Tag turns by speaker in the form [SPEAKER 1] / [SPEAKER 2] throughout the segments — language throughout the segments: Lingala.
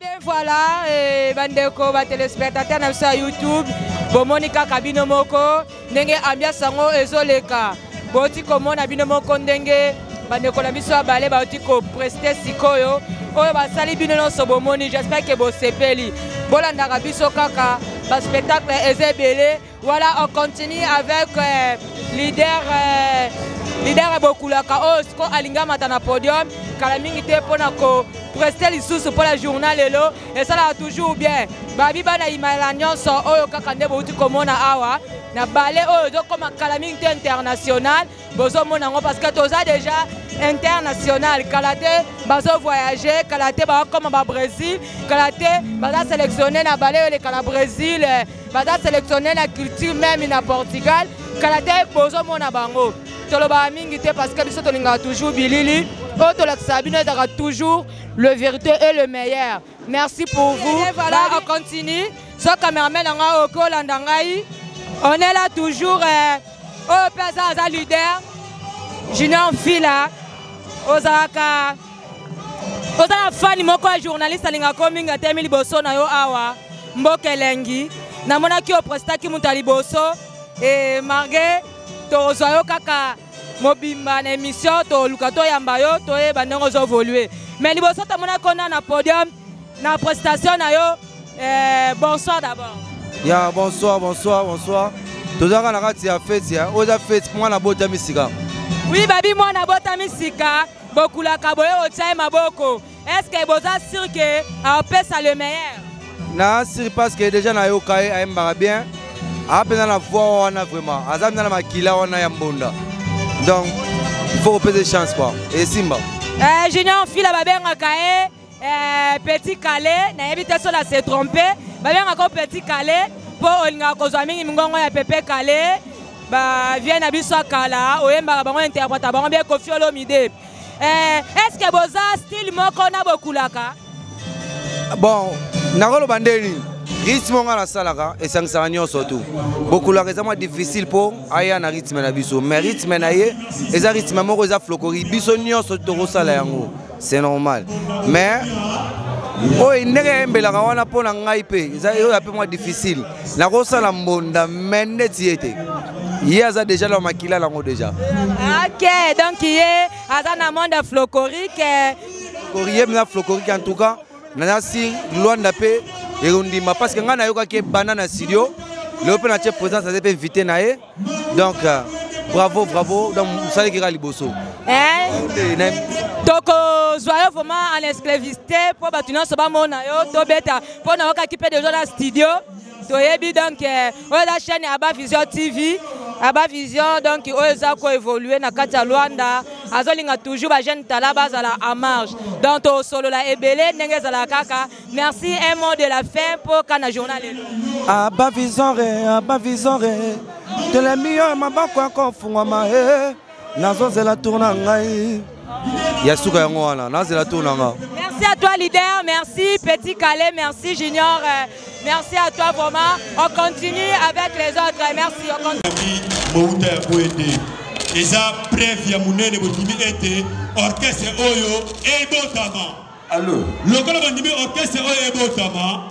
[SPEAKER 1] Bien voilà, bandeko ba téléspectateurs na sur YouTube, bomonika kabino moko, ndenge ambiance sango ezoleka. Boti komona bino moko ndenge bandeko na biso abale ba oti ko prester sikoyo, oyo basali bino no so bomoni, j'espère que bo sepeli. Bolanda biso kaka, ba spectacle ezebele. Voilà, on continue avec leader Bokulaka Osko alinga matana podium, kalamingi te pona ko prester les sous pour la journal et ça là toujours bien. Babi bana imala nyonso oyo kaka nde bouti komona awa na balé oyo comme kalamingi international bozo mona ngo parce que toza déjà international kalaté bazo voyager kalaté ba comme ba Brésil kalaté baza sélectionné na balé le kala Brésil baza sélectionné na culture même na Portugal kalaté bozo mona bango toloba mingi te parce que biso tolinga toujours bilili o tolakisabino ezaka toujours le vérité et le meilleur. Merci pour vous. Et voilà, on continue. Ce cameraman on est là toujours au Pesa leader. Junior Fila. Ozaka fan moko journaliste alinga coming atemi liboso na yo awa. Mbokelengi. Na mona ki o prestaki mutali boso et margué tozoyo kaka mobimba na émission to lukato yamba yo to e bandengo zo évoluer. Mais liboso ta mona kona na podium na prestation na yo bonsoir d'abord.
[SPEAKER 2] Ya bonsoir. Tozaka na kati ya fête ya oza fête moi na bota misika.
[SPEAKER 1] Oui babi moi na bota misika Bokulaka boye otia maboko. Est-ce que boza sûr que a pesa le meilleur?
[SPEAKER 2] Na sûr parce que déjà na yo kai aimba bien. Apena na voix on a vraiment. Azam na makila on a yambonda. Donc il faut repérer des chances quoi. Et Simba.
[SPEAKER 1] Junior Fila babenga kae Petit Calais na éviter cela s'est trompé. Babenga ko Petit Calais pour olinga kozwa mingi ngongo ya Pepe Calais. Ba vient na biso kala oyemba bango interprète bango bien Koffi Olomide. Est-ce que boza style moko na Bokulaka?
[SPEAKER 2] Bon, nakolo bandeni. Rythme ngana salaka et ça nyonso tout. Bokulaka c'est difficile pour aya na rythme na biso. Mais rythme na ye, eza rythme moko eza flokori biso nyonso to sala yango. C'est normal. Mais oh ndenge mbelaka wana pona ngai pe, eza yo ya pe moi difficile. Na ko sala mbonda mende tiete. Hier a déjà le makila lango déjà.
[SPEAKER 1] OK, donc hier azana monde flokorique.
[SPEAKER 2] Flokorique na flokorique en tout cas. Nana si Luanda pe erundima parce que ngana yoka ke banana studio. Le open a présence ça peut inviter nae. Donc bravo donc vous savez que liboso.
[SPEAKER 1] Toko joyeux vraiment en esclavité pour batuno so ba mona yo to beta pour na yoka ki pe déjà la studio. Toyebi donc la chaîne Aba Vision TV. Aba Vision donc oza ko évoluer na kati ya Luanda azolinga toujours ba jeune talaba za la en marge donc to solo la ebele ndenge za la kaka. Merci un mot de la fin pour kana journal lelo.
[SPEAKER 2] Aba Vision de la meilleure mabako ko fungwa ma nazo zela tourna ngai yasuka yango wana nazo zela tourna nga.
[SPEAKER 1] Merci à toi leader, merci Petit Calais, merci Junior, merci à toi vraiment. On continue avec les autres, merci. On continue.
[SPEAKER 3] Eza preuve ya munene botimi ete orchestre oyo ebotama. Allo. Lokola bandimi orchestre oyo ebotama.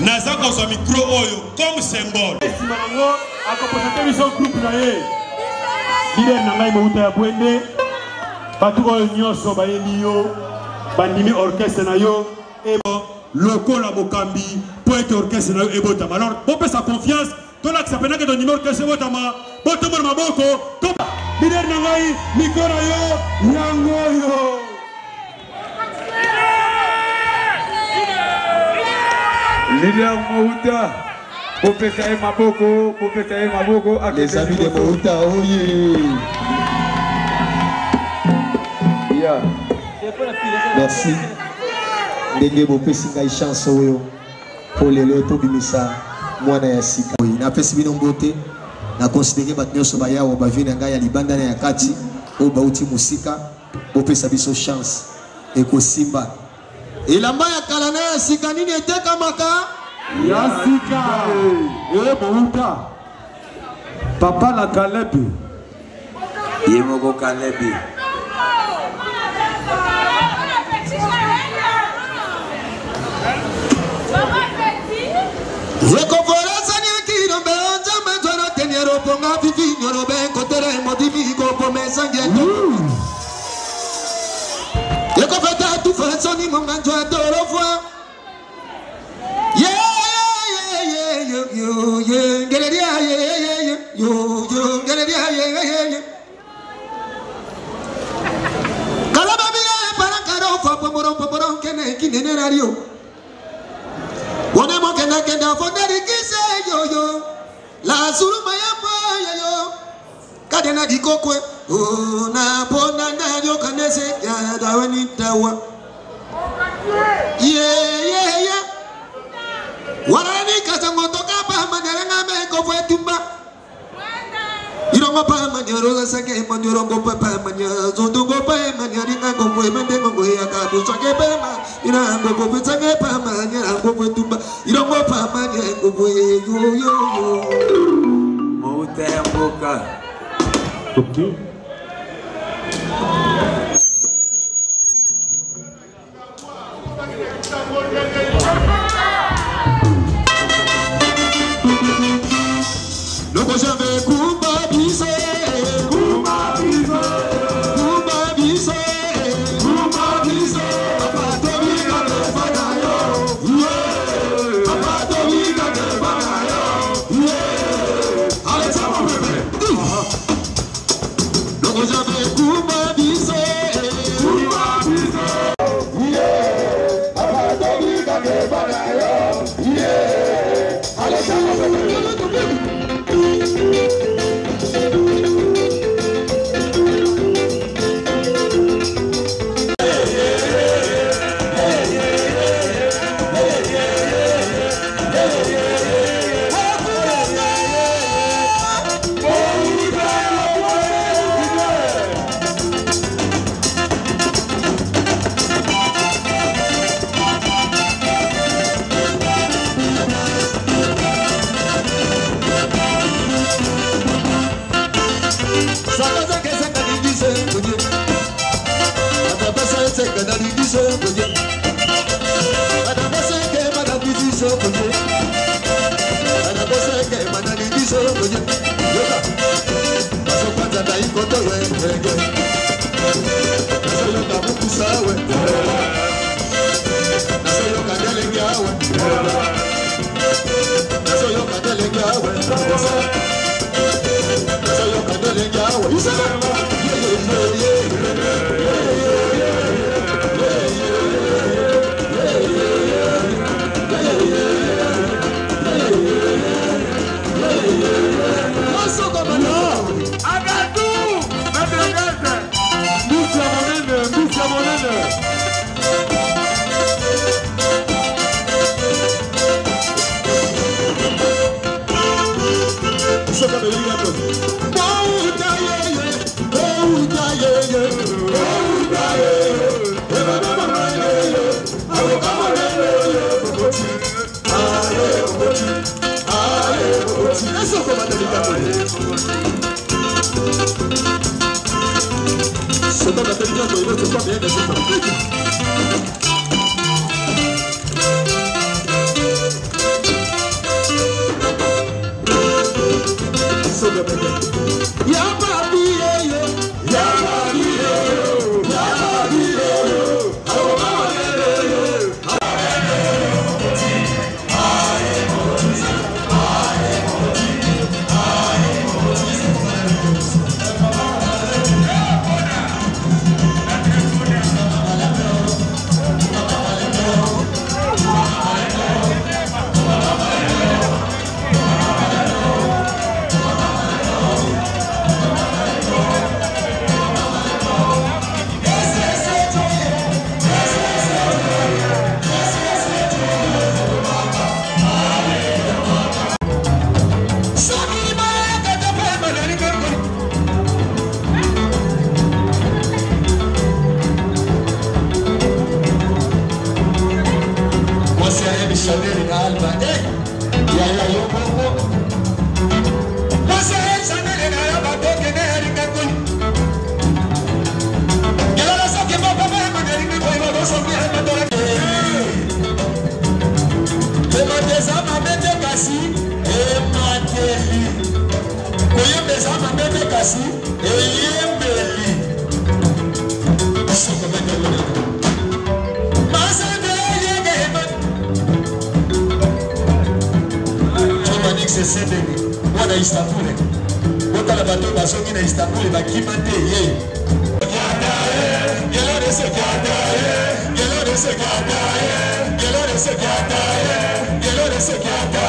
[SPEAKER 3] Naza ko so micro oyo comme symbole. Simango akoposate biso groupe na ye. Leader na ngai Mouta ya Bwende. Batu oyo nyoso bayeli yo. Bandimi orchestre na yo ebo lokola bokambi pour être orchestre na yo ebotama. Alors on peut sa confiance. Tola que ça peut que ton numéro orchestre ebotama. Boto mo maboko. Leader na ngai micro na yo yango yo.
[SPEAKER 4] Leader Mouta. Popesa e maboko. Les amis de Mouta, oui. Yeah. Merci. Ndenge bopesi ngai chance oyo pour lelo to bimisa mwana ya sika. Na pesi bino mbote na considérer bat nyonso ba yawo ba vina ngai ya libanda na ya kati o bauti musika bopesa biso chance e ko simba. Elamba ya kala na ya sika nini eteka maka?
[SPEAKER 3] Ya sika. Mouta. Papa la Kalebi.
[SPEAKER 4] Yemoko Kalebi. makasi eyembeli soko bende masande yegema Chomanik se sende wana Istanbul kota la bato basongi na Istanbul bakimate ye Gelore se kata Gelore se kata Gelore se kata Gelore se kata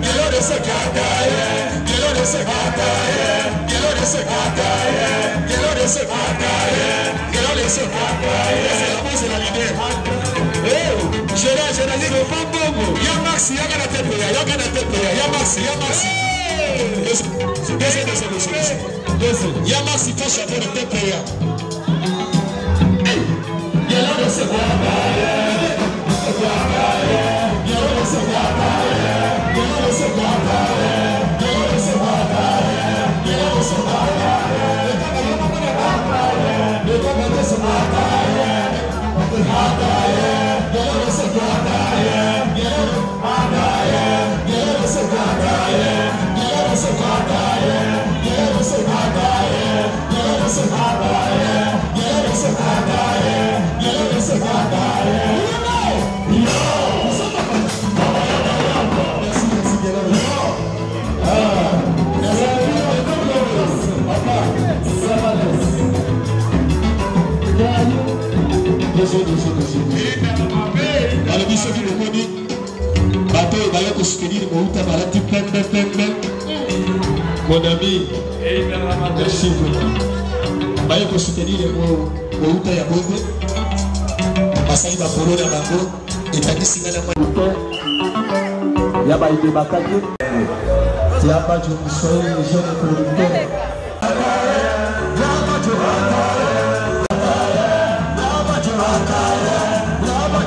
[SPEAKER 4] Gelore se kata Gelore se kata Gelore se kata Gelore se kata Gelore se kata c'est la pose la leader je dis le fantomo ya Maxi ya kana tepe ya Maxi ya Maxi cache pour le tepe ya Gelore se kata Gelore se kata Gelore se kata Gelore se kata Gelore se kata Mon ami, merci beaucoup. Baye ko soutenir mo uta ya bongo. Basali ba polo na bango etaki singa na mwa. Ya ba ide bakaki. Ti apa jo so ni jeune producteur. Lava